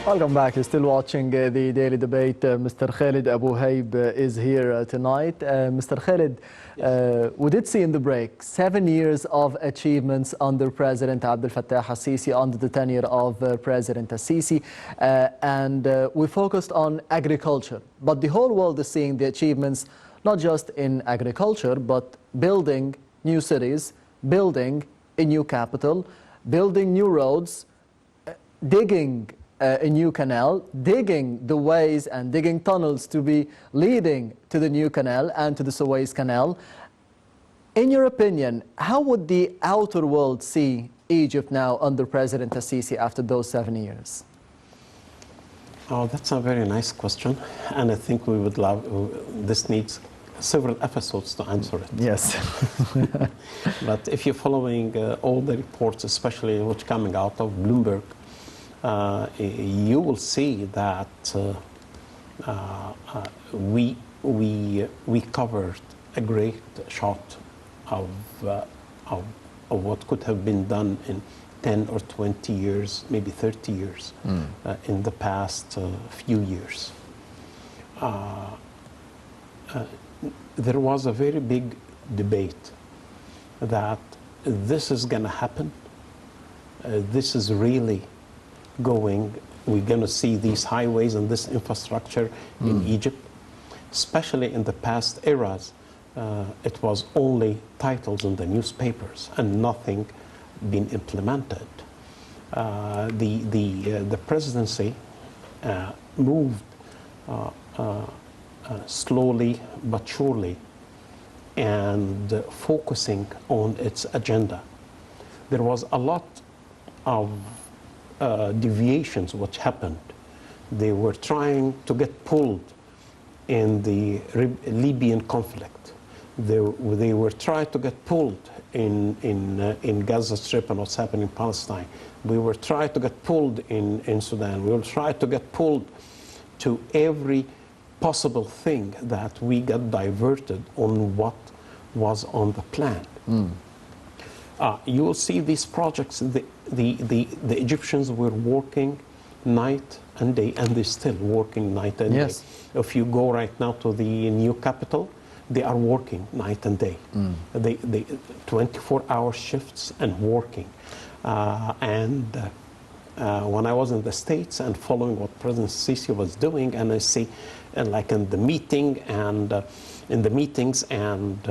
Welcome back. You're still watching the Daily Debate. Mr. Khaled Abu Heib is here tonight. Mr. Khaled, we did see in the break 7 years of achievements under President Abdel Fattah al-Sisi, under the tenure of President al-Sisi, and we focused on agriculture. But the whole world is seeing the achievements, not just in agriculture, but building new cities, building a new capital, building new roads, digging a new canal, digging the ways and digging tunnels to be leading to the new canal and to the Suez Canal. In your opinion, how would the outer world see Egypt now under President al-Sisi after those 7 years? Oh, that's a very nice question, and I think we would love, this needs several episodes to answer it. Yes. But if you're following all the reports, especially what's coming out of Bloomberg, you will see that we covered a great shot of what could have been done in 10 or 20 years, maybe 30 years, in the past few years. There was a very big debate that this is going to happen. This is really we're going to see these highways and this infrastructure in Egypt. Especially in the past eras, it was only titles in the newspapers and nothing being implemented. The presidency moved slowly but surely and focusing on its agenda. There was a lot of deviations which happened. They were trying to get pulled in the Libyan conflict. They were trying to get pulled in Gaza Strip and what's happening in Palestine. We were trying to get pulled in Sudan. We were trying to get pulled to every possible thing that we got diverted on what was on the plan. You will see these projects, the Egyptians were working night and day, and they're still working night and day. If you go right now to the new capital, they are working night and day. They 24-hour shifts and working. When I was in the States and following what President Sisi was doing, and I see, like in the meeting and in the meetings, and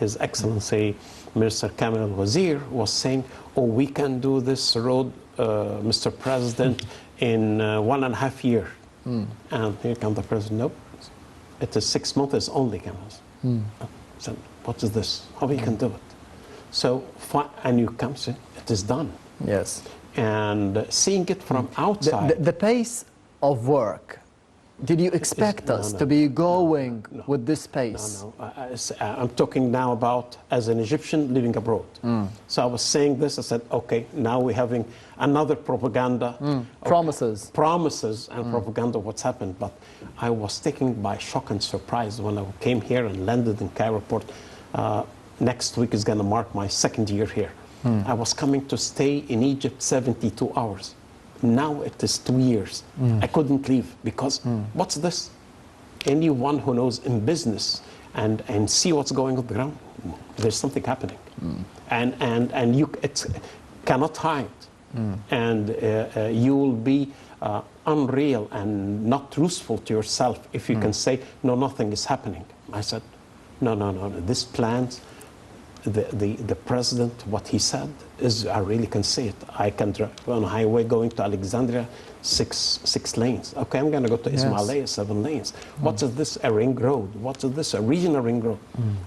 His Excellency Minister Kamel al-Wazir was saying, "Oh, we can do this road, Mr. President, in 1.5 years." And here comes the president, "Nope, it is 6 months only, Kamel." So what is this? How we can do it? So, and you come say, it is done. Yes. And seeing it from outside. The pace of work, did you expect us to be going with this pace? No. I'm talking now about as an Egyptian living abroad. So I was saying this, I said, okay, now we're having another propaganda. Promises. Promises and propaganda, what's happened. But I was taken by shock and surprise when I came here and landed in Cairo port. Next week is going to mark my 2nd year here. I was coming to stay in Egypt 72 hours. Now it is 2 years. I couldn't leave because what's this? Anyone who knows in business and see what's going on the ground, there's something happening. And you cannot hide. And you will be unreal and not truthful to yourself if you can say, no, nothing is happening. I said, no. This plans, the president, what he said is, I really can see it. I can drive on a highway going to Alexandria, six lanes. Okay, I'm going to go to Ismailia, 7 lanes. What is this? A ring road. What is this? A regional ring road.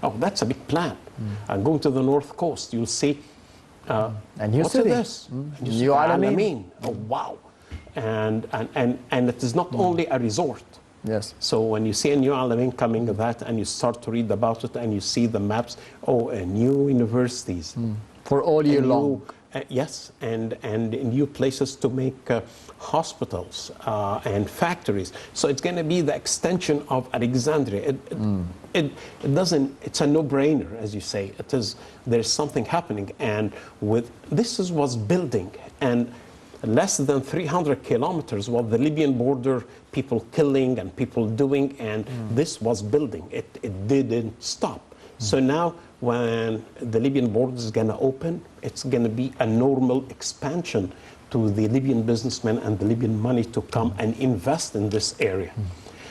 Oh, that's a big plan. And going to the north coast, you'll see. What's this? New Alamein. Oh, wow. And it is not only a resort. Yes. So when you see a new Alamein coming of that, and you start to read about it, and you see the maps, new universities. For all year long. Yes, and new places to make hospitals and factories. So it's going to be the extension of Alexandria. It doesn't. It's a no-brainer, as you say. There's something happening, and was building, and less than 300 kilometers was the Libyan border, people killing and people doing, and this was building. It didn't stop. So now when the Libyan border is going to open, it's going to be a normal expansion to the Libyan businessmen and the Libyan money to come and invest in this area.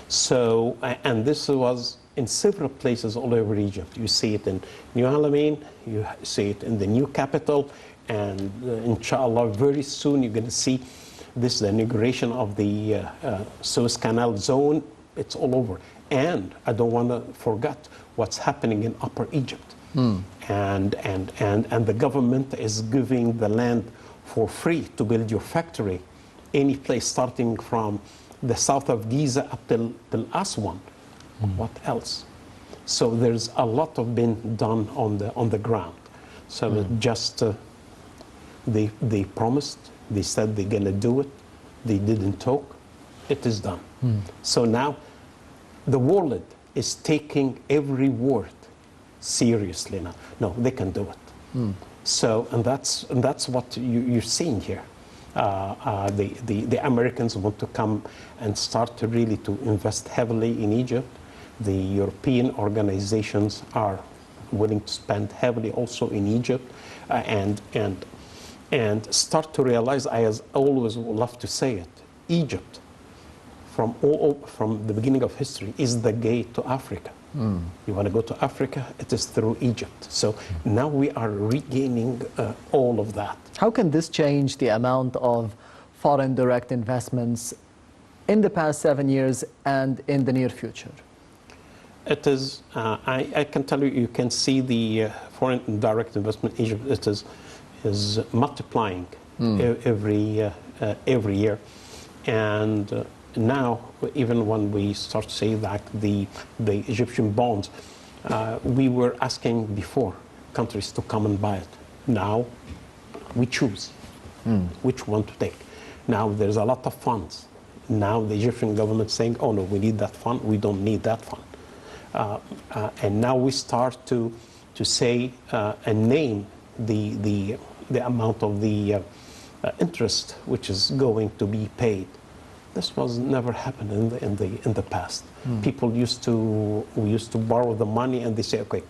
So, and this was in several places all over Egypt. You see it in New Alamein, you see it in the new capital, and inshallah, very soon you're going to see this, the inauguration of the Suez Canal zone. It's all over. And I don't want to forget what's happening in Upper Egypt. And the government is giving the land for free to build your factory, any place starting from the south of Giza up till Aswan. What else? So there's a lot of been done on the ground. So just they promised, they said they're gonna do it, they didn't talk, it is done. So now the world is taking every word seriously now. No, they can do it. So, and that's what you're seeing here. The Americans want to come and start to really to invest heavily in Egypt. The European organizations are willing to spend heavily also in Egypt, and start to realize, I always love to say it, Egypt, from the beginning of history, is the gate to Africa. You want to go to Africa, it is through Egypt. So now we are regaining all of that. How can this change the amount of foreign direct investments in the past 7 years and in the near future? It is, I can tell you, you can see the foreign direct investment in Egypt, it is multiplying every year. And now, even when we start to say that the Egyptian bonds, we were asking before countries to come and buy it. Now, we choose which one to take. Now, there's a lot of funds. Now, the Egyptian government is saying, oh no, we need that fund, we don't need that fund. And now we start to say and name the amount of the interest which is going to be paid. This was never happened in the past. People we used to borrow the money and they say, okay,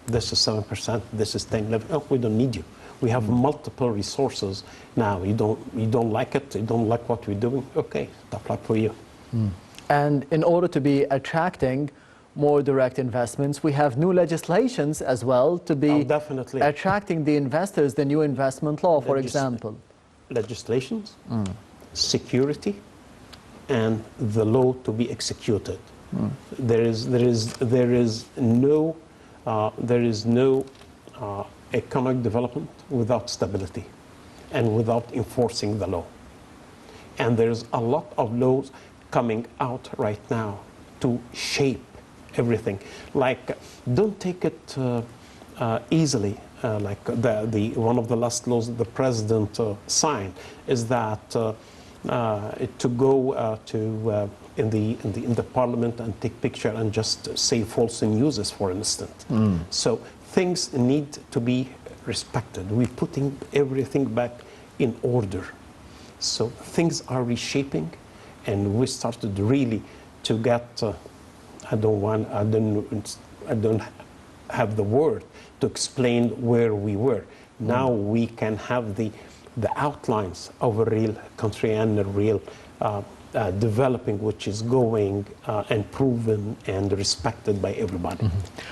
this is 7%, this is 10, 11. Oh, we don't need you. We have multiple resources now. You don't like it, you don't like what we're doing. Okay, tough luck for you. And in order to be attracting more direct investments, we have new legislations as well to be definitely attracting the investors, the new investment law, for example. Legislations, security, and the law to be executed. There is no economic development without stability and without enforcing the law. And there's a lot of laws coming out right now to shape everything. Like, don't take it easily. Like one of the last laws that the president signed is that to go in the parliament and take picture and just say false news, for instance. So things need to be respected. We're putting everything back in order. So things are reshaping, and we started really to get. I don't have the word to explain where we were. Now we can have the outlines of a real country and a real developing, which is going and proven and respected by everybody.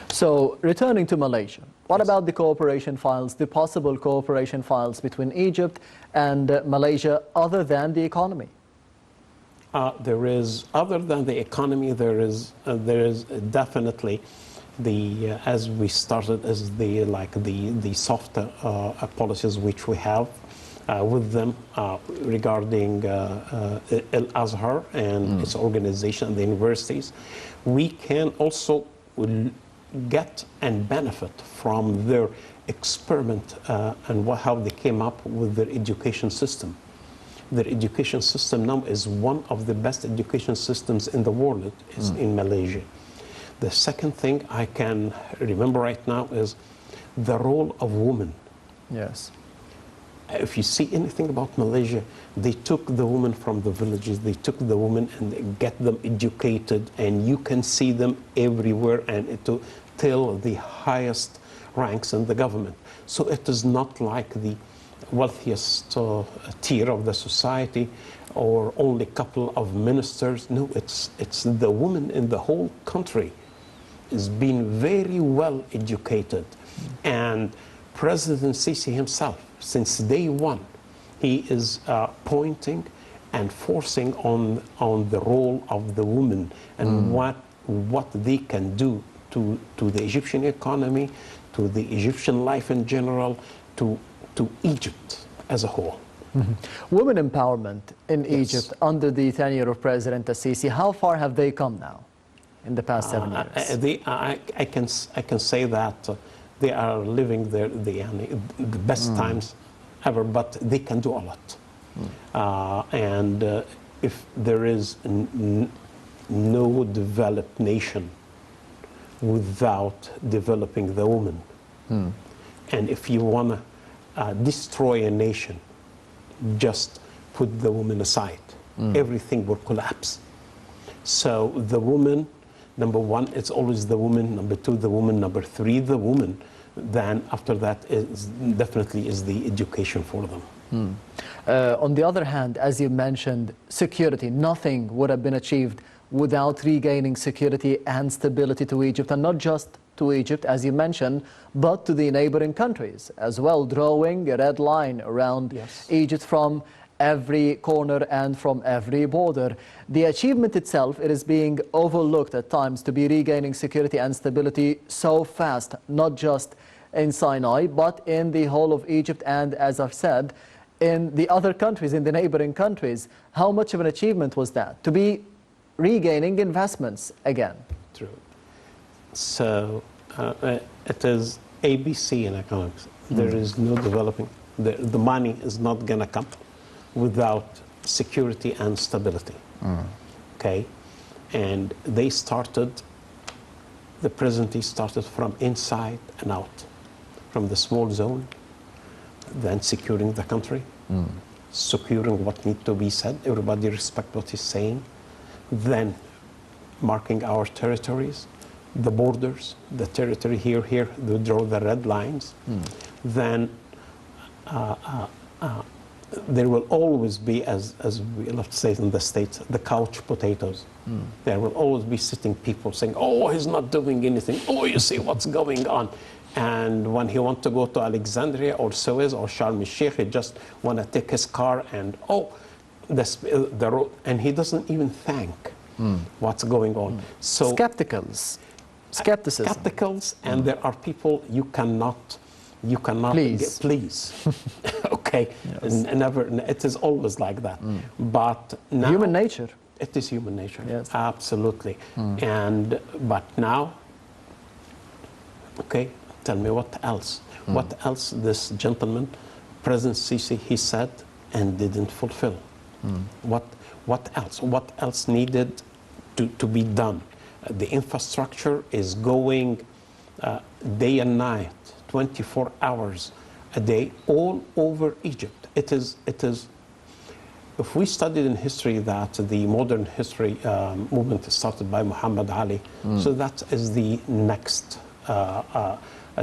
So returning to Malaysia, what about the cooperation files, the possible cooperation files between Egypt and Malaysia other than the economy? There is, other than the economy, there is definitely the as we started as the soft policies which we have with them regarding Al-Azhar and its organization, the universities. We can also get and benefit from their experiment and how they came up with their education system. Their education system now is one of the best education systems in the world, is in Malaysia. The second thing I can remember right now is the role of women. Yes. if you see anything about Malaysia, they took the women from the villages, they took the women and they get them educated, and you can see them everywhere and to till the highest ranks in the government. So it is not like the wealthiest tier of the society or only a couple of ministers. No, it's the women in the whole country is being very well educated. And President Sisi himself, since day one, he is pointing and forcing on the role of the women and what they can do to the Egyptian economy, to the Egyptian life in general, to Egypt as a whole. Women empowerment in Egypt under the tenure of President Sisi, how far have they come now in the past 7 years? I can say that they are living the best times ever, but they can do a lot. And if there is no developed nation without developing the woman, and if you want to destroy a nation, just put the woman aside. Everything will collapse. So the woman, number one, it's always the woman. Number two, the woman. Number three, the woman. Then after that is definitely is the education for them. On the other hand, as you mentioned, security, nothing would have been achieved without regaining security and stability to Egypt, and not just to Egypt, as you mentioned, but to the neighboring countries as well, drawing a red line around Egypt from every corner and from every border. The achievement itself, it is being overlooked at times to be regaining security and stability so fast, not just in Sinai, but in the whole of Egypt and, as I've said, in the other countries, in the neighboring countries. How much of an achievement was that, to be regaining investments again? True. So it is ABC in economics. There is no developing. The money is not going to come without security and stability. Okay? And they started, the presidency started from inside and out, from the small zone, then securing the country, securing what needs to be said, everybody respect what he's saying, then marking our territories, the borders, the territory here, they draw the red lines. Then there will always be, as we love to say in the States, the couch potatoes. There will always be sitting people saying, oh, he's not doing anything. Oh, you see what's going on. And when he wants to go to Alexandria or Suez or Sharm el-Sheikh, he just want to take his car and, the road, and he doesn't even thank what's going on. So skepticism, and there are people you cannot please. Okay, and never. It is always like that. But now, human nature. It is human nature. Yes, absolutely. But now, okay, tell me what else? What else this gentleman, President Sisi, he said and didn't fulfill? What else? What else needed to be done? The infrastructure is going day and night, 24 hours a day, all over Egypt. It is. If we studied in history that the modern history movement started by Muhammad Ali, so that is the next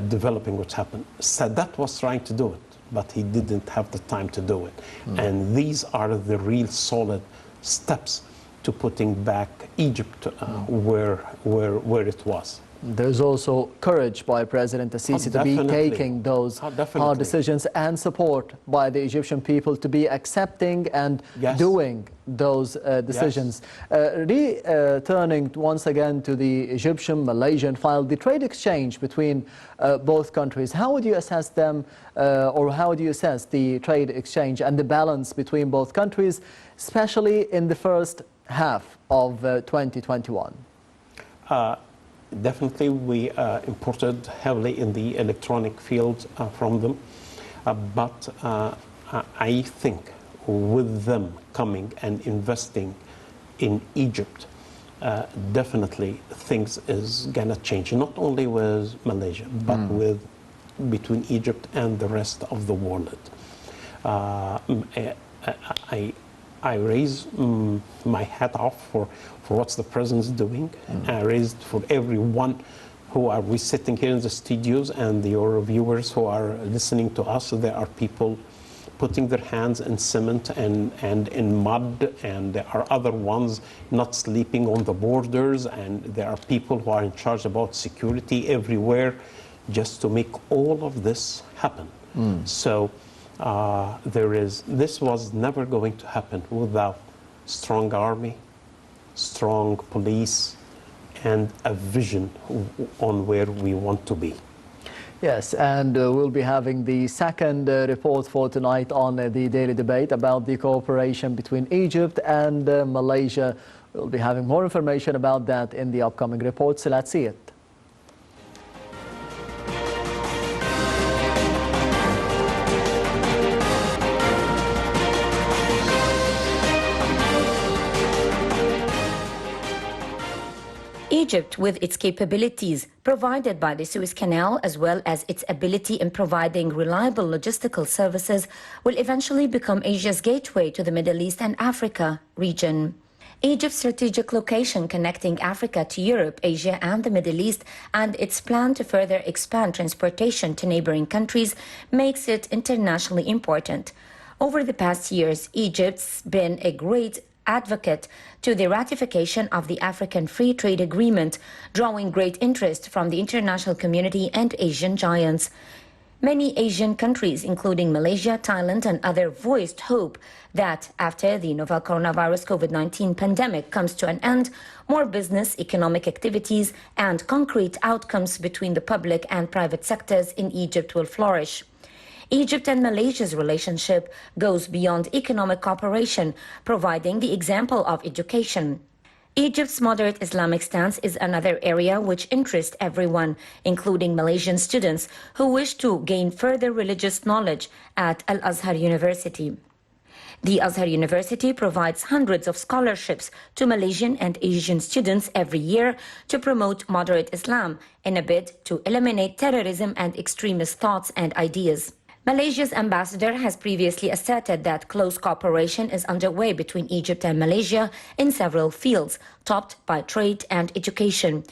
developing what's happened. Sadat was trying to do it, but he didn't have the time to do it. And these are the real solid steps to putting back Egypt where it was. There's also courage by President Sisi to be taking those hard decisions, and support by the Egyptian people to be accepting and doing those decisions. Returning once again to the Egyptian-Malaysian file, the trade exchange between both countries, how would you assess them, or how do you assess the trade exchange and the balance between both countries, especially in the first half of 2021? Definitely, we imported heavily in the electronic field from them, but I think with them coming and investing in Egypt, definitely things is gonna change, not only with Malaysia, but with between Egypt and the rest of the world. I raise my hat off for what the president's doing. I raised for everyone who are we sitting here in the studios and your viewers who are listening to us. There are people putting their hands in cement and in mud, and there are other ones not sleeping on the borders, and there are people who are in charge about security everywhere just to make all of this happen. So this was never going to happen without strong army, strong police, and a vision on where we want to be. Yes, and we'll be having the second report for tonight on the Daily Debate about the cooperation between Egypt and Malaysia. We'll be having more information about that in the upcoming report, so let's see it. Egypt, with its capabilities provided by the Suez Canal, as well as its ability in providing reliable logistical services, will eventually become Asia's gateway to the Middle East and Africa region. Egypt's strategic location connecting Africa to Europe, Asia and the Middle East, and its plan to further expand transportation to neighboring countries makes it internationally important. Over the past years, Egypt's been a great advocate to the ratification of the African Free Trade Agreement, drawing great interest from the international community and Asian giants. Many Asian countries, including Malaysia, Thailand, and others, voiced hope that after the novel coronavirus COVID-19 pandemic comes to an end, more business, economic activities, and concrete outcomes between the public and private sectors in Egypt will flourish. Egypt and Malaysia's relationship goes beyond economic cooperation, providing the example of education. Egypt's moderate Islamic stance is another area which interests everyone, including Malaysian students who wish to gain further religious knowledge at Al-Azhar University. The Azhar University provides hundreds of scholarships to Malaysian and Asian students every year to promote moderate Islam in a bid to eliminate terrorism and extremist thoughts and ideas. Malaysia's ambassador has previously asserted that close cooperation is underway between Egypt and Malaysia in several fields, topped by trade and education.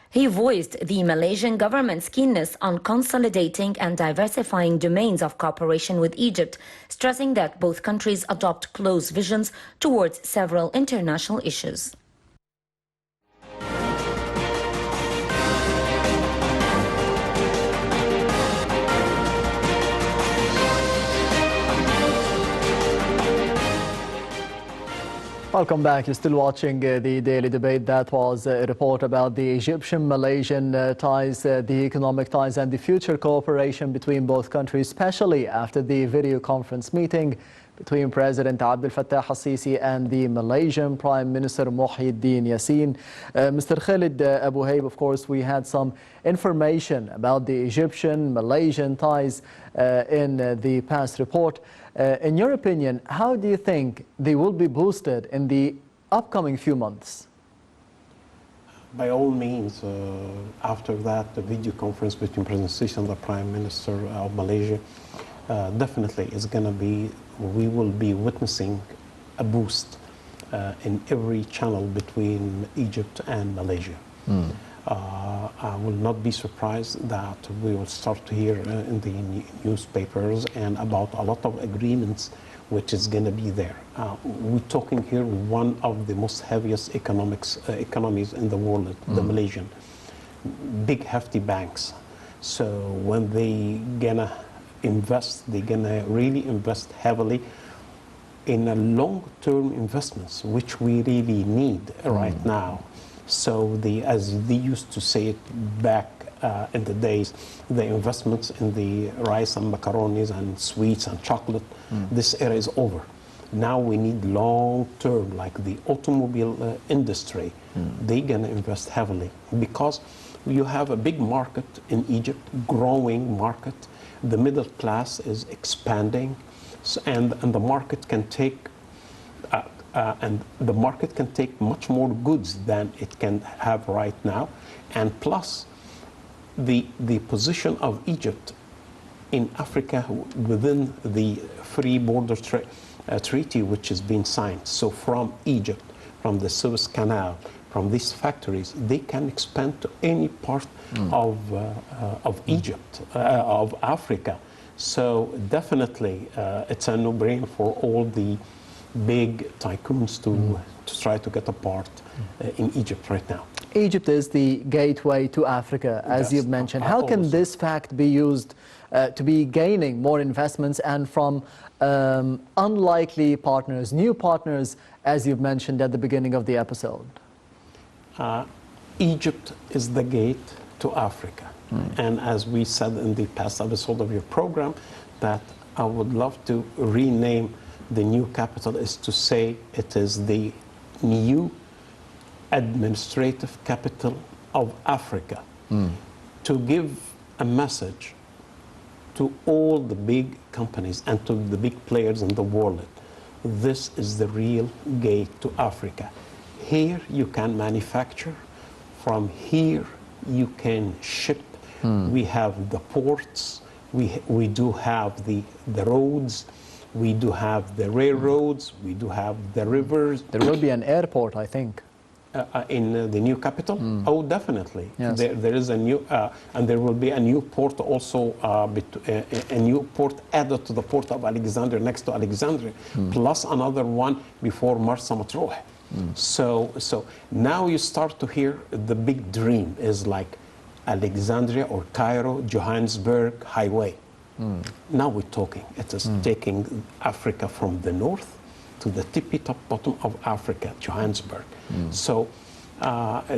He voiced the Malaysian government's keenness on consolidating and diversifying domains of cooperation with Egypt, stressing that both countries adopt close visions towards several international issues. Welcome back. You're still watching the Daily Debate. That was a report about the Egyptian-Malaysian ties, the economic ties and the future cooperation between both countries, especially after the video conference meeting between President Abdel Fattah al-Sisi and the Malaysian Prime Minister Muhyiddin Yassin. Mr. Khaled Abu Heib, of course, we had some information about the Egyptian-Malaysian ties in the past report. In your opinion, how do you think they will be boosted in the upcoming few months? By all means, after that, the video conference between President Sisi and the Prime Minister of Malaysia, definitely is going to be, we will be witnessing a boost in every channel between Egypt and Malaysia. I will not be surprised that we will start to hear in the newspapers and about a lot of agreements which is going to be there. We're talking here one of the most heaviest economies in the world, the Malaysian. Big hefty banks. So when they gonna invest, they're gonna really invest heavily in a long-term investments, which we really need right now. So as they used to say it back in the days, the investments in the rice and macaronis and sweets and chocolate, this era is over. Now we need long-term, like the automobile industry. They're gonna invest heavily because you have a big market in Egypt, growing market. The middle class is expanding, and the market can take much more goods than it can have right now. And plus, the position of Egypt in Africa within the free border treaty which has been signed. So from Egypt, from the Suez Canal, from these factories, they can expand to any part of Egypt, of Africa. So definitely it's a no-brainer for all the big tycoons to try to get a part in Egypt right now. Egypt is the gateway to Africa, as Yes, you've mentioned. I How can always- this fact be used to be gaining more investments and from unlikely partners, new partners, as you've mentioned at the beginning of the episode? Egypt is the gate to Africa. And as we said in the past episode of your program, that I would love to rename the new capital is to say it is the new administrative capital of Africa, to give a message to all the big companies and to the big players in the world. This is the real gate to Africa. Here you can manufacture, from here you can ship. We have the ports, we do have the roads, we do have the railroads, we do have the rivers. There will be an airport, I think. In the new capital? Oh, definitely. Yes. There is a new, and there will be a new port also, a new port added to the port of Alexandria, next to Alexandria, plus another one before Marsa Matruh. So now you start to hear the big dream is like Alexandria or Cairo, Johannesburg highway. Now we're talking. It is taking Africa from the north to the tippy top bottom of Africa, Johannesburg. So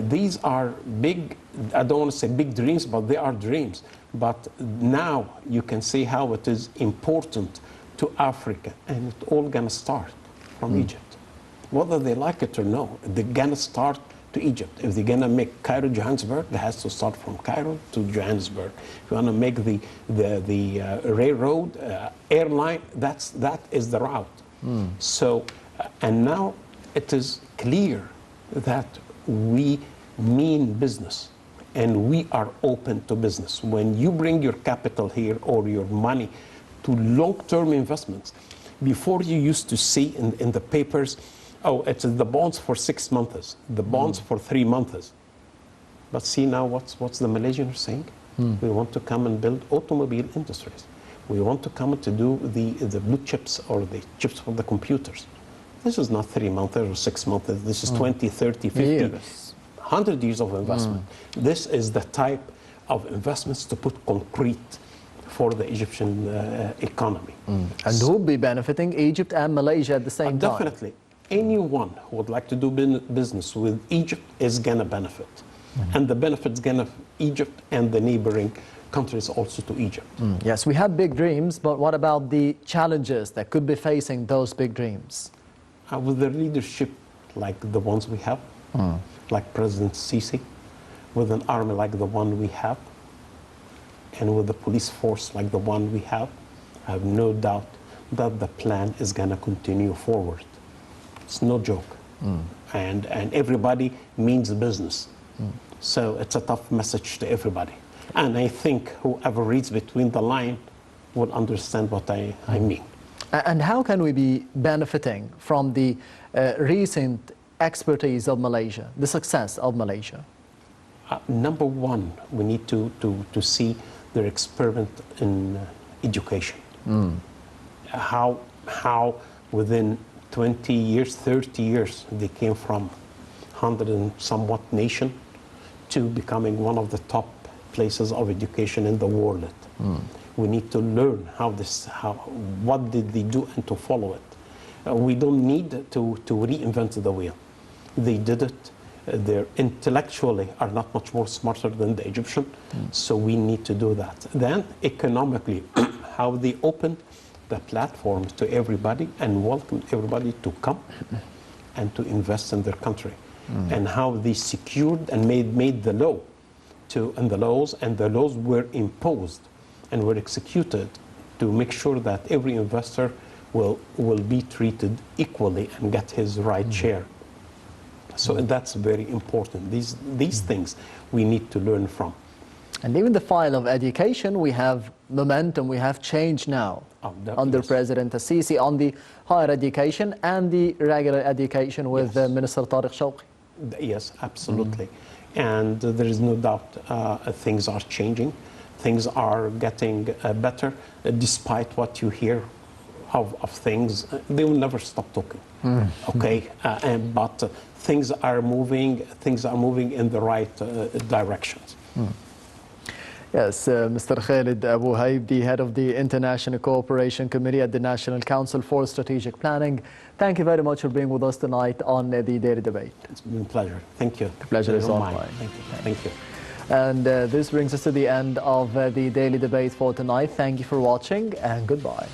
these are big, I don't want to say big dreams, but they are dreams. But now you can see how it is important to Africa, and it's all gonna start from Egypt. Whether they like it or no, they're gonna start to Egypt. If they're gonna make Cairo, Johannesburg, it has to start from Cairo to Johannesburg. If you wanna make the railroad, airline, that is the route. So, and now it is clear that we mean business and we are open to business. When you bring your capital here or your money to long-term investments, before you used to see in the papers, oh, it's the bonds for 6 months, the bonds for 3 months. But see now what's the Malaysians saying? We want to come and build automobile industries. We want to come to do the blue chips or the chips for the computers. This is not 3 months or 6 months. This is 20, 30, 50, Years. 100 years of investment. This is the type of investments to put concrete for the Egyptian economy. And who will be benefiting? Egypt and Malaysia at the same time. Definitely. Anyone who would like to do business with Egypt is going to benefit. And the benefit's going to Egypt and the neighboring countries also to Egypt. Yes, we have big dreams, but what about the challenges that could be facing those big dreams? With the leadership like the ones we have, like President Sisi, with an army like the one we have, and with the police force like the one we have, I have no doubt that the plan is going to continue forward. It's no joke. And everybody means business. So it's a tough message to everybody. And I think whoever reads between the line will understand what I mean. And how can we be benefiting from the recent expertise of Malaysia, the success of Malaysia? Number one, we need to see their experiment in education. How within 20 years, 30 years, they came from 100 and somewhat nation to becoming one of the top places of education in the world. We need to learn what did they do and to follow it. We don't need to reinvent the wheel. They did it. They intellectually are not much more smarter than the Egyptian, so we need to do that. Then economically, how they opened the platforms to everybody and welcomed everybody to come and to invest in their country, and how they secured and made the law and the laws were imposed and were executed to make sure that every investor will be treated equally and get his right share. So that's very important. These things we need to learn from. And even the file of education, we have momentum, we have change now under yes. President Al-Sisi on the higher education and the regular education with Yes. Minister Tariq Shawqi. Yes, absolutely. And there is no doubt things are changing. Things are getting better, despite what you hear of things. They will never stop talking. Okay, but things are moving in the right directions. Yes, Mr. Khaled Abu Heib, the head of the International Cooperation Committee at the National Council for Strategic Planning. Thank you very much for being with us tonight on the Daily Debate. It's been a pleasure. Thank you. The pleasure is all mine. Thank you. Thank you. And this brings us to the end of the Daily Debate for tonight. Thank you for watching and goodbye.